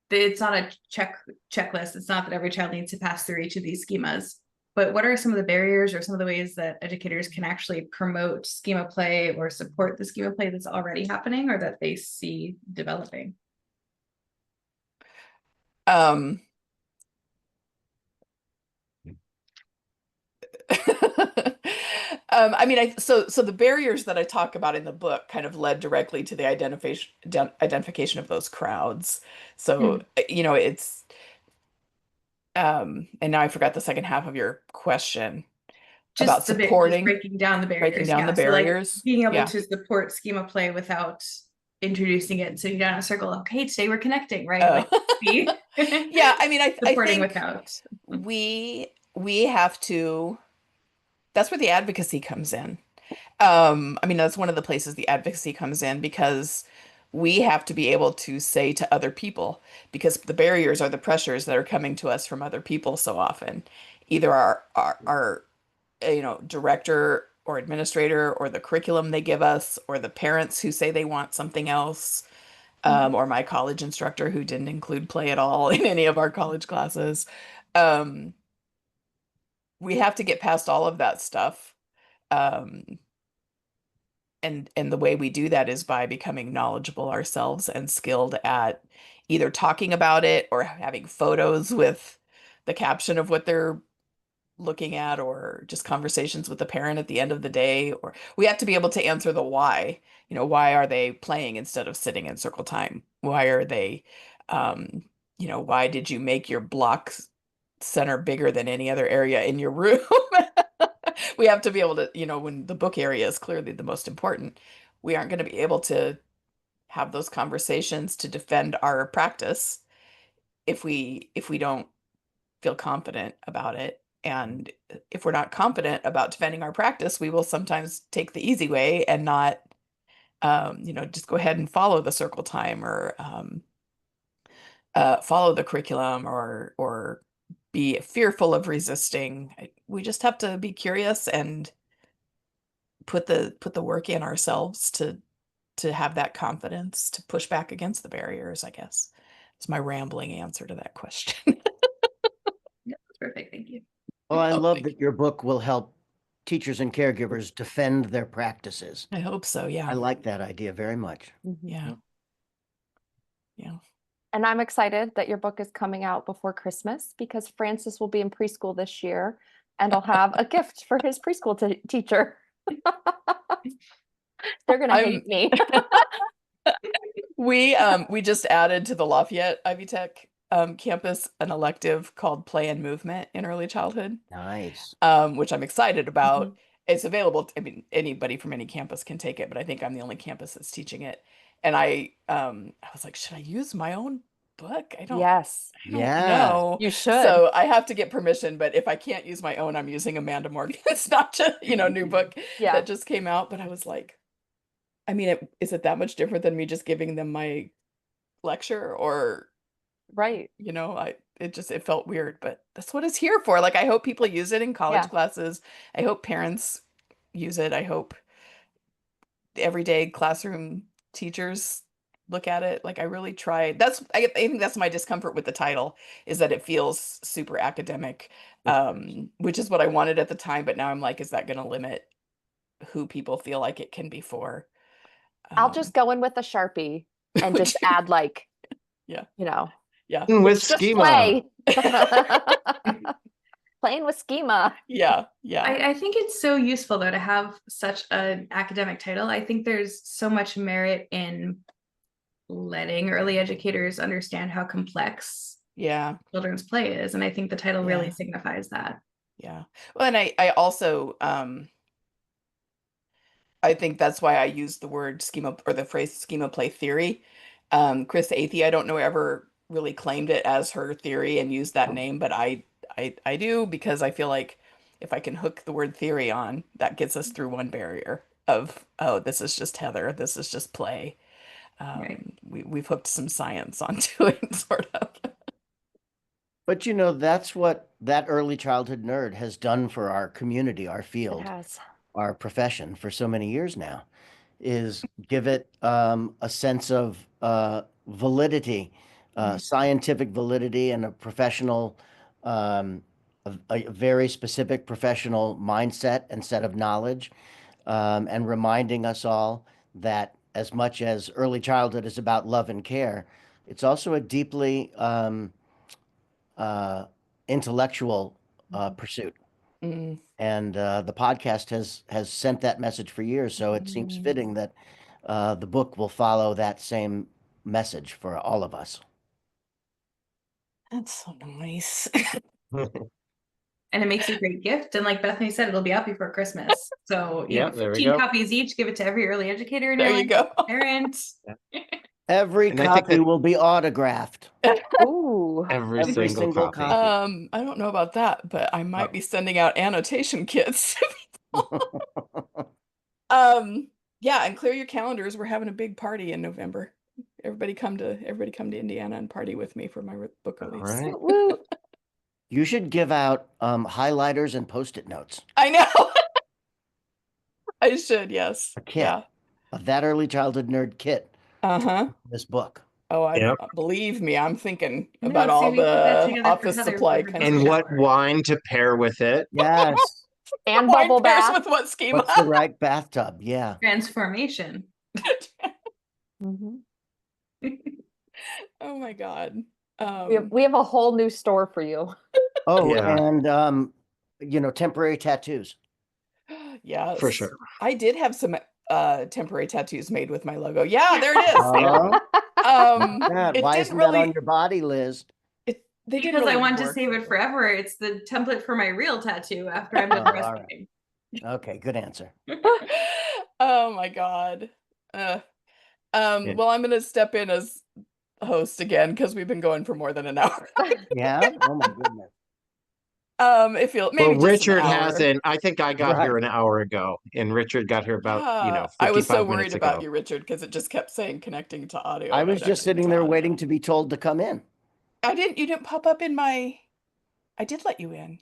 it's not a checklist. It's not that every child needs to pass through each of these schemas. But what are some of the barriers or some of the ways that educators can actually promote schema play or support the schema play that's already happening or that they see developing?
Um, I mean, so the barriers that I talk about in the book kind of led directly to the identification of those crowds. So, it's and now I forgot the second half of your question about
Just just
supporting,
breaking down the
breaking
barriers.
down the
Yeah. So like
barriers.
being able
Yeah.
to support schema play without introducing it and sitting down in a circle. Okay, today we're connecting, right? Like be
Yeah, I mean, I
supporting
think
without.
we have to, that's where the advocacy comes in. I mean, that's one of the places the advocacy comes in, because we have to be able to say to other people, because the barriers are the pressures that are coming to us from other people so often, either our director or administrator, or the curriculum they give us, or the parents who say they want something else. or my college instructor who didn't include play at all in any of our college classes. Um, we have to get past all of that stuff. Um, and the way we do that is by becoming knowledgeable ourselves and skilled at either talking about it or having photos with the caption of what they're looking at, or just conversations with the parent at the end of the day. Or we have to be able to answer the why. Why are they playing instead of sitting in circle time? Why are they why did you make your block center bigger than any other area in your room? We have to be able to, when the book area is clearly the most important, we aren't going to be able to have those conversations to defend our practice if we don't feel confident about it. And if we're not confident about defending our practice, we will sometimes take the easy way and not, just go ahead and follow the circle time, or follow the curriculum, or be fearful of resisting. We just have to be curious and put the work in ourselves to have that confidence to push back against the barriers, I guess. It's my rambling answer to that question.
Yeah, that's perfect. Thank you.
Well, I
Oh,
love
thank
that your book will help teachers and caregivers defend their practices.
I hope so.
I
Yeah.
like that idea very much.
Yeah. Yeah.
And I'm excited that your book is coming out before Christmas, because Francis will be in preschool this year and I'll have a gift for his preschool teacher. They're going to hate me.
We just added to the Lafayette Ivy Tech campus an elective called Play and Movement in Early Childhood,
Nice.
which I'm excited about. It's available. I mean, anybody from any campus can take it, but I think I'm the only campus that's teaching it. And I was like, should I use my own book? I don't
Yes,
know.
you should.
So I have to get permission, but if I can't use my own, I'm using Amanda Morgan's not just, new book
Yeah.
that just came out. But I was like, I mean, is it that much different than me just giving them my lecture? Or,
Right.
it felt weird, but that's what it's here for. Like, I hope people use it in college
Yeah.
classes. I hope parents use it. I hope everyday classroom teachers look at it. Like, I really try. I think that's my discomfort with the title, is that it feels super academic, which is what I wanted at the time. But now I'm like, is that going to limit who people feel like it can be for?
I'll just go in with a Sharpie and
Would
just
you?
add
Yeah.
Yeah.
With
It's just
schema.
play. Playing with schema.
Yeah.
I think it's so useful though to have such an academic title. I think there's so much merit in letting early educators understand how complex
Yeah.
children's play is. And I think the title really
Yeah.
signifies that.
Yeah. Well, and I also I think that's why I use the word schema, or the phrase schema play theory. Chris Athey, I don't know, ever really claimed it as her theory and used that name, but I do, because I feel like if I can hook the word theory on, that gets us through one barrier of, oh, this is just Heather, this is just play.
Right.
We've hooked some science onto it, sort of.
But that's what that early childhood nerd has done for our community, our
It
field,
has.
our profession for so many years now, is give it a sense of validity, scientific validity, and a professional, a very specific professional mindset and set of knowledge, and reminding us all that as much as early childhood is about love and care, it's also a deeply intellectual pursuit.
Mm.
And the podcast has sent that message for years. So it seems fitting that the book will follow that same message for all of us.
That's so nice.
And it makes a great gift. And like Bethany said, it'll be out before Christmas. So,
Yeah, there we
15
go.
copies each, give it to every early educator in
There
your
you
life,
go.
parent.
Every
And I think
copy
that-
will be autographed.
Ooh.
Every
Every
single
single
copy.
copy.
I don't know about that, but I might be sending out annotation kits. Yeah, and clear your calendars. We're having a big party in November. Everybody come to Indiana and party with me for my book
All
release.
right.
Woo.
You should give out highlighters and Post-it notes.
I know. I should, yes.
A kit.
Yeah.
Of that early childhood nerd kit
Uh-huh.
this book.
Oh, I
Yep.
believe me, I'm thinking
No,
about
see,
all
we put that
the
together for
office
Heather
supply
for her
And
concerns.
what wine to pair with it?
Yes.
And
Wine
bubble
pairs
bath.
with what schema?
What's the right bathtub? Yeah.
Transformation.
Mhm.
Oh my God.
We have a whole new store for you.
Oh,
Yeah.
and temporary tattoos.
Yes.
For sure.
I did have some temporary tattoos made with my logo. Yeah, there it is.
Yeah.
It
Why
didn't
isn't
really
that on your body, Liz?
they didn't
Because I
really
want to
work
save
for
it
me.
forever. It's the template for my real tattoo after I'm done
Oh, all right.
breastfeeding.
Okay, good answer.
Oh my God.
Yeah.
Well, I'm gonna step in as host again because we've been going for more than an hour.
Yeah. Oh my goodness.
It feels maybe
Well,
just an
Richard
hour.
hasn't. I think I got here
Right.
an hour ago, and Richard got here about,
Yeah, I was so
55
worried
minutes
about
ago.
you, Richard, because it just kept saying connecting to audio.
I
and
was just
connecting
sitting
to
there
audio.
waiting to be told to come in.
You didn't pop up in my. I did let you in.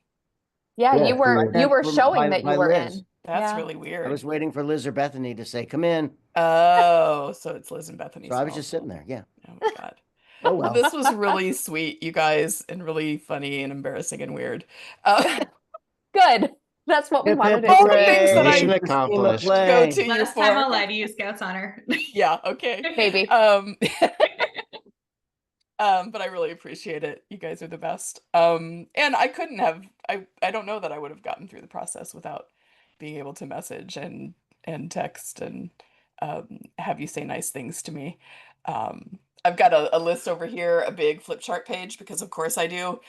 Yeah,
Yeah,
you were
By
showing that
by
you were
Liz.
in.
That's
Yeah.
really
I
weird.
was waiting for Liz or Bethany to say, "Come in."
Oh, so it's Liz and Bethany's
So I was just
fault.
sitting there. Yeah.
Oh my God.
Oh
Well,
well.
this was really sweet, you guys, and really funny and embarrassing and weird.
Good. That's what we
Hip,
wanted
hip,
it
All
to
the things that
hooray,
I
Mission
the schema
accomplished.
go
play.
to you
Last time
for.
I'll lie to you, Scout's honor.
Yeah, okay.
be. Maybe.
But I really appreciate it. You guys are the best. And I couldn't have. I don't know that I would have gotten through the process without being able to message and text and have you say nice things to me. I've got a list over here, a big flip chart page, because of course I do,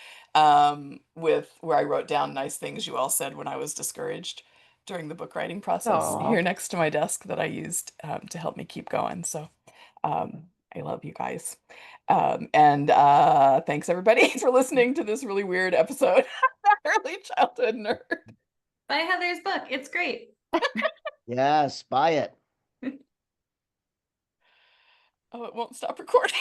with where I wrote down nice things you all said when I was discouraged during the book writing process
Aw.
here next to my desk that I used to help me keep going. So I love you guys. And thanks everybody for listening to this really weird episode. Early childhood nerd.
Buy Heather's book. It's great.
Yes, buy it.
Oh, it won't stop recording.